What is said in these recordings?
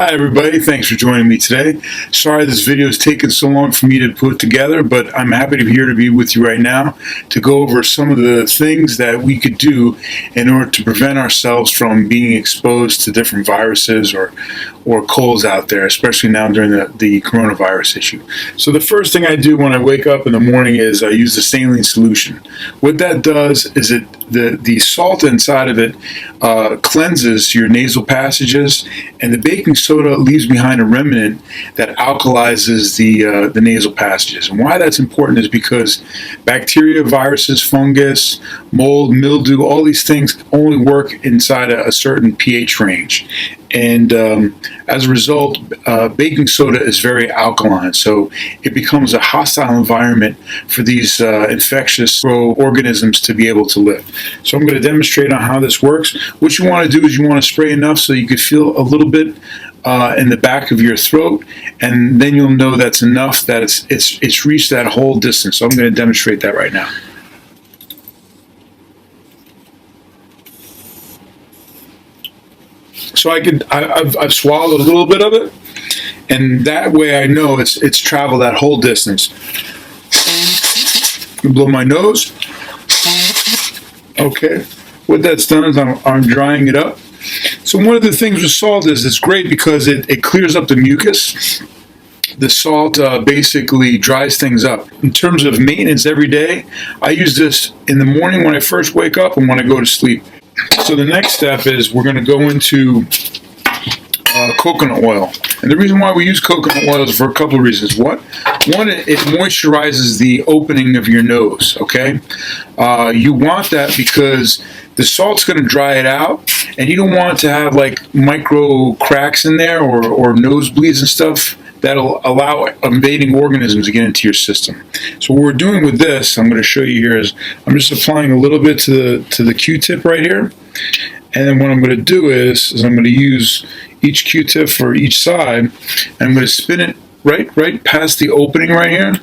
Hi everybody, thanks for joining me today. Sorry this video has taken so long for me to put together, but I'm happy to be here to be with you right now to go over some of the things that we could do in order to prevent ourselves from being exposed to different viruses or colds out there, especially now during the coronavirus issue. So the first thing I do when I wake up in the morning is I use the saline solution. What that does is the salt inside of it cleanses your nasal passages, and the baking soda leaves behind a remnant that alkalizes the nasal passages. And why that's important is because bacteria, viruses, fungus, mold, mildew, all these things only work inside a certain pH range. And as a result, baking soda is very alkaline, so it becomes a hostile environment for these infectious organisms to be able to live. So I'm going to demonstrate on how this works. What you want to do is you want to spray enough so you can feel a little bit in the back of your throat, and then you'll know that's enough, that it's reached that whole distance. So I'm going to demonstrate that right now. So I've swallowed a little bit of it, and that way I know it's traveled that whole distance. Blow my nose. Okay, what that's done is I'm drying it up. So one of the things with salt is it's great because it clears up the mucus. The salt basically dries things up. In terms of maintenance every day, I use this in the morning when I first wake up and when I go to sleep. So the next step is we're going to go into coconut oil. And the reason why we use coconut oil is for a couple of reasons. One, it moisturizes the opening of your nose, okay? You want that because the salt's going to dry it out, and you don't want to have like micro cracks in there or nosebleeds and stuff that'll allow invading organisms to get into your system. So what we're doing with this, I'm going to show you here, is I'm just applying a little bit to the Q-tip right here. And then what I'm going to do is I'm going to use each Q-tip for each side, and I'm going to spin it right past the opening right here.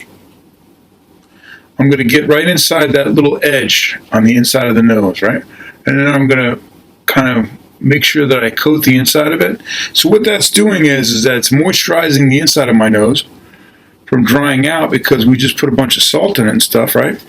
I'm going to get right inside that little edge on the inside of the nose, right? And then I'm going to kind of make sure that I coat the inside of it. So what that's doing is that it's moisturizing the inside of my nose from drying out because we just put a bunch of salt in it and stuff, right?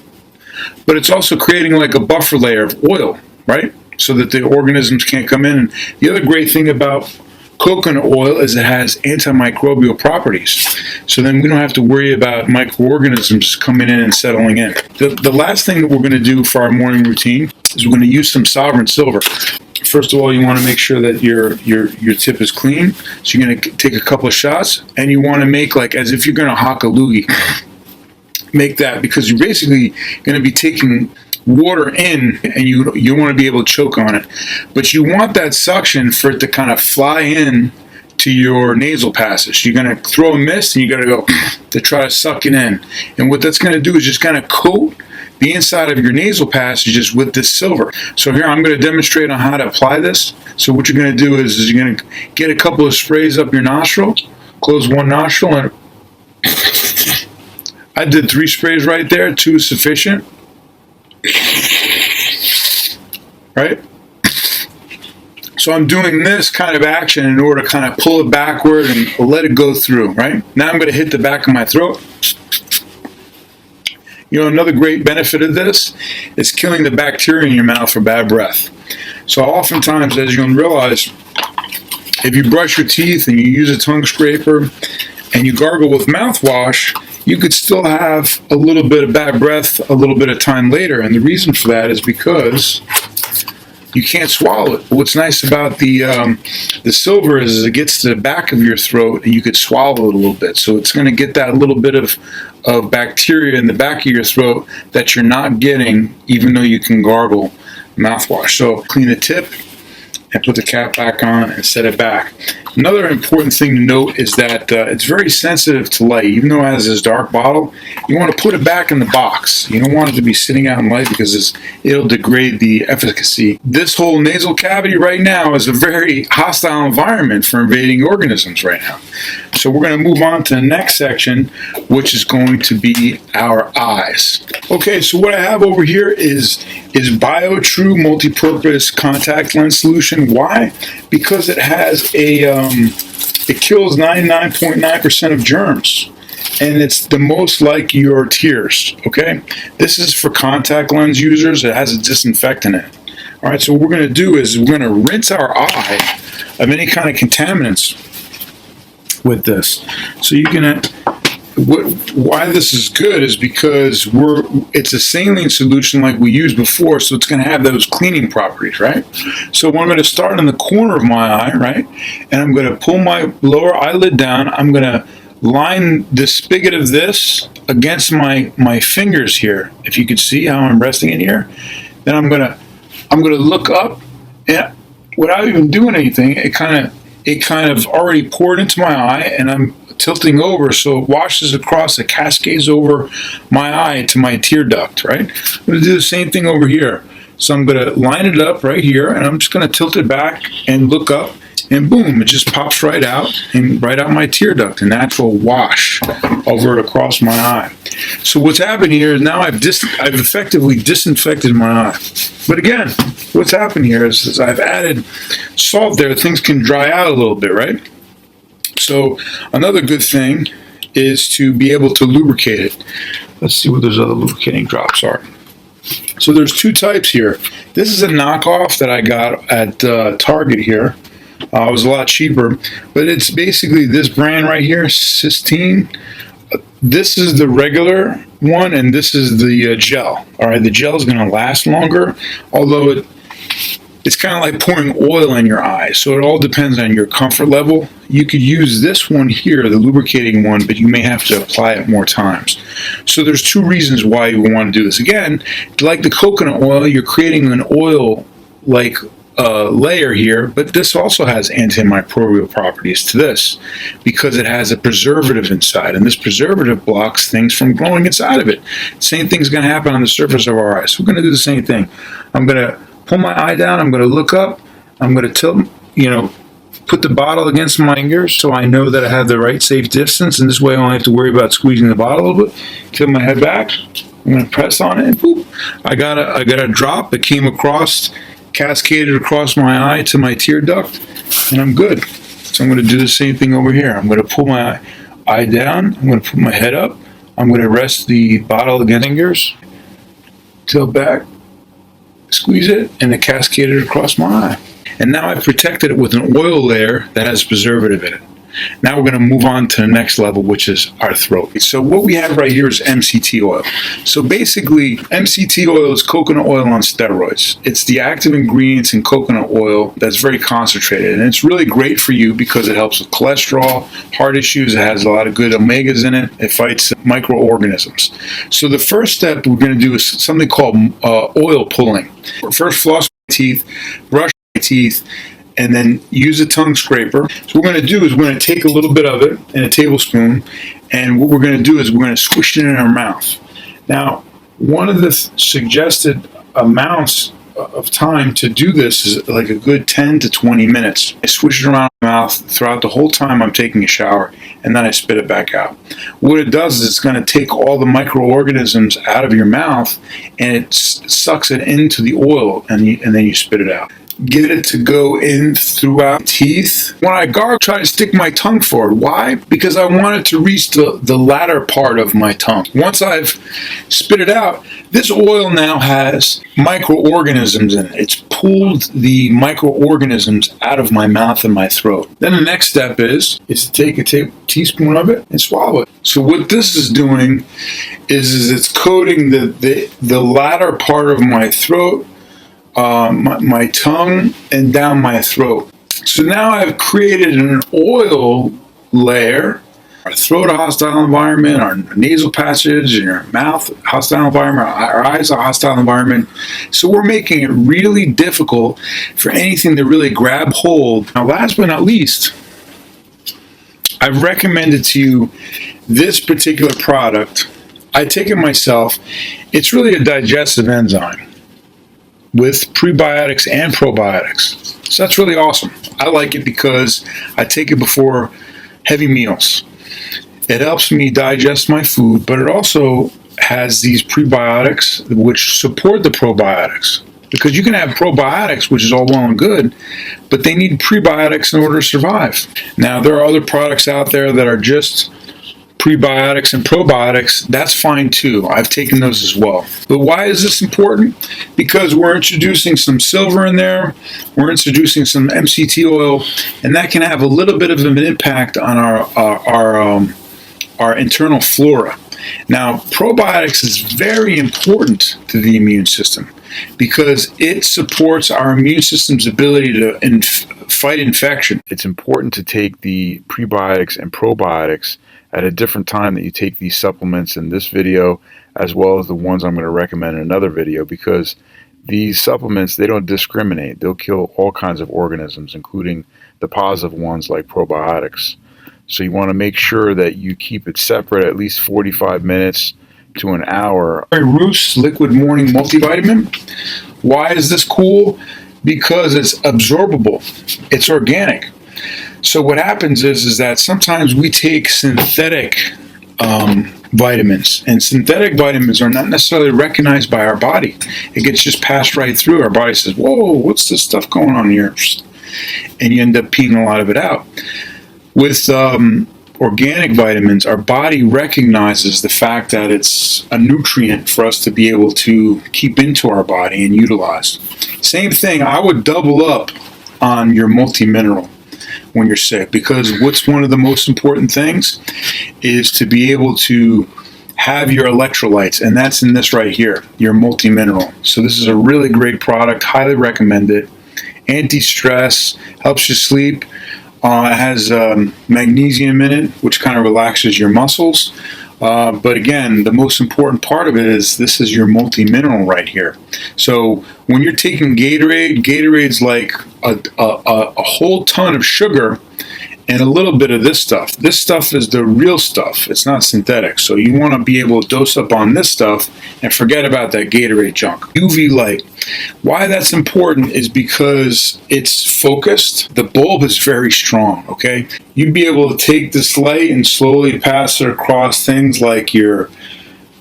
But it's also creating like a buffer layer of oil, right? So that the organisms can't come in. And the other great thing about coconut oil is it has antimicrobial properties. So then we don't have to worry about microorganisms coming in and settling in. The last thing that we're going to do for our morning routine is we're going to use some sovereign silver. First of all, you want to make sure that your tip is clean. So you're going to take a couple of shots, and you want to make like as if you're going to hock a loogie. Make that, because you're basically going to be taking water in, and you want to be able to choke on it. But you want that suction for it to kind of fly in to your nasal passage. You're going to throw a mist, and you got to go to try to suck it in. And what that's going to do is just kind of coat the inside of your nasal passages with this silver. So here I'm going to demonstrate on how to apply this. So what you're going to do is you're going to get a couple of sprays up your nostril, close one nostril, and I did 3 sprays right there. 2 is sufficient. Right? So I'm doing this kind of action in order to kind of pull it backward and let it go through, right? Now I'm going to hit the back of my throat. You know, another great benefit of this is killing the bacteria in your mouth for bad breath. So oftentimes, as you're going to realize, if you brush your teeth and you use a tongue scraper and you gargle with mouthwash, you could still have a little bit of bad breath a little bit of time later. And the reason for that is because you can't swallow it. What's nice about the silver is it gets to the back of your throat, and you could swallow it a little bit. So it's going to get that little bit of bacteria in the back of your throat that you're not getting, even though you can gargle mouthwash. So clean the tip and put the cap back on and set it back. Another important thing to note is that it's very sensitive to light. Even though it has this dark bottle, you want to put it back in the box. You don't want it to be sitting out in light because it'll degrade the efficacy. This whole nasal cavity right now is a very hostile environment for invading organisms right now. So we're going to move on to the next section, which is going to be our eyes. Okay, so what I have over here is BioTrue multi-purpose contact lens solution. Why? Because it has a It kills 99.9% of germs. And it's the most like your tears, okay? This is for contact lens users. It has a disinfectant in it. All right, so what we're going to do is we're going to rinse our eye of any kind of contaminants with this. So you can, why this is good is because it's a saline solution like we used before, so it's going to have those cleaning properties, right? So I'm going to start in the corner of my eye, right? And I'm going to pull my lower eyelid down. I'm going to line the spigot of this against my fingers here. If you can see how I'm resting it here, then I'm gonna look up, and without even doing anything, it kind of already poured into my eye, and I'm tilting over so it washes across, it cascades over my eye to my tear duct, right? I'm gonna do the same thing over here. So I'm gonna line it up right here, and I'm just gonna tilt it back and look up, and boom, it just pops right out and right out my tear duct, a natural wash over it across my eye. So what's happened here is now I've effectively disinfected my eye. But again, what's happened here is I've added salt there. Things can dry out a little bit, right? So another good thing is to be able to lubricate it. Let's see what those other lubricating drops are. So there's two types here. This is a knockoff that I got at Target here. It was a lot cheaper, but it's basically this brand right here, Cysteine. This is the regular one, and this is the gel. All right, the gel is going to last longer, although it's kind of like pouring oil in your eye, so it all depends on your comfort level. You could use this one here, the lubricating one, but you may have to apply it more times. So there's two reasons why you want to do this. Again, like the coconut oil, you're creating an oil-like layer here, but this also has antimicrobial properties to this because it has a preservative inside, and this preservative blocks things from growing inside of it. Same thing's going to happen on the surface of our eyes. So we're going to do the same thing. I'm going to pull my eye down. I'm going to look up. I'm going to tilt, put the bottle against my fingers so I know that I have the right safe distance, and this way I don't have to worry about squeezing the bottle a little bit. Tilt my head back. I'm going to press on it, and boop. I got a drop that came across, cascaded across my eye to my tear duct, and I'm good. So I'm going to do the same thing over here. I'm going to pull my eye down. I'm going to put my head up. I'm going to rest the bottle against fingers, tilt back, squeeze it, and it cascaded across my eye. And now I've protected it with an oil layer that has preservative in it. Now we're going to move on to the next level, which is our throat. So what we have right here is MCT oil. So basically, MCT oil is coconut oil on steroids. It's the active ingredients in coconut oil that's very concentrated. And it's really great for you because it helps with cholesterol, heart issues. It has a lot of good omegas in it. It fights microorganisms. So the first step we're going to do is something called oil pulling. First, floss my teeth, brush my teeth, and then use a tongue scraper. So what we're going to do is we're going to take a little bit of it in a tablespoon, and what we're going to do is we're going to squish it in our mouth. Now, one of the suggested amounts of time to do this is like a good 10 to 20 minutes. I swish it around my mouth throughout the whole time I'm taking a shower, and then I spit it back out. What it does is it's going to take all the microorganisms out of your mouth, and it sucks it into the oil, and then you spit it out. Get it to go in throughout teeth. When I gargle, try to stick my tongue forward. Why? Because I want it to reach the latter part of my tongue. Once I've spit it out, this oil now has microorganisms in it. It's pulled the microorganisms out of my mouth and my throat. Then the next step is to take a teaspoon of it and swallow it. So what this is doing is it's coating the latter part of my throat, my tongue, and down my throat. So now I've created an oil layer. Our throat a hostile environment, our nasal passage, and our mouth a hostile environment, our eyes a hostile environment. So we're making it really difficult for anything to really grab hold. Now, last but not least, I've recommended to you this particular product. I take it myself. It's really a digestive enzyme with prebiotics and probiotics. So that's really awesome. I like it because I take it before heavy meals. It helps me digest my food, but it also has these prebiotics which support the probiotics. because you can have probiotics, which is all well and good, but they need prebiotics in order to survive. Now, there are other products out there that are just prebiotics and probiotics. That's fine too. I've taken those as well. But why is this important? Because we're introducing some silver in there, we're introducing some MCT oil, and that can have a little bit of an impact on our internal flora. Now, probiotics is very important to the immune system because it supports our immune system's ability to fight infection. It's important to take the prebiotics and probiotics at a different time that you take these supplements in this video, as well as the ones I'm going to recommend in another video, because these supplements, they don't discriminate. They'll kill all kinds of organisms, including the positive ones like probiotics. So you want to make sure that you keep it separate at least 45 minutes to an hour. Roost Liquid Morning Multivitamin. Why is this cool? Because it's absorbable. It's organic. So what happens is that sometimes we take synthetic vitamins, and synthetic vitamins are not necessarily recognized by our body. It gets just passed right through. Our body says, whoa, what's this stuff going on here? And you end up peeing a lot of it out. With organic vitamins, our body recognizes the fact that it's a nutrient for us to be able to keep into our body and utilize. Same thing, I would double up on your multi-mineral when you're sick, because what's one of the most important things is to be able to have your electrolytes, and that's in this right here, your multi-mineral. So this is a really great product, highly recommend it. Anti-stress, helps you sleep. It has magnesium in it, which kind of relaxes your muscles. But again, the most important part of it is this is your multi-mineral right here. So when you're taking Gatorade, Gatorade's like a whole ton of sugar and a little bit of this stuff. This stuff is the real stuff. It's not synthetic. So you want to be able to dose up on this stuff and forget about that Gatorade junk. UV light. Why that's important is because it's focused. The bulb is very strong, okay? You'd be able to take this light and slowly pass it across things like your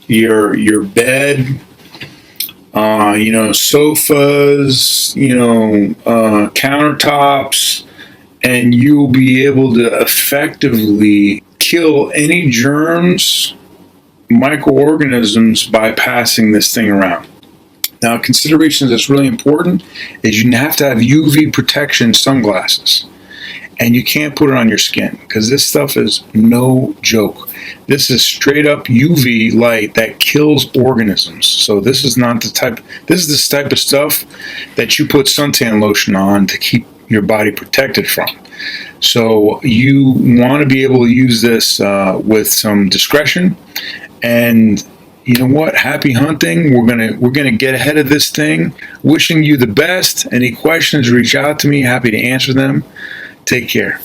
bed, sofas, countertops, and you'll be able to effectively kill any germs, microorganisms by passing this thing around. Now, considerations that's really important is you have to have UV protection sunglasses, and you can't put it on your skin because this stuff is no joke. This is straight up UV light that kills organisms. So this is the type of stuff that you put suntan lotion on to keep your body protected from. So you want to be able to use this with some discretion. And you know what? Happy hunting. We're gonna get ahead of this thing. Wishing you the best. Any questions, reach out to me. Happy to answer them. Take care.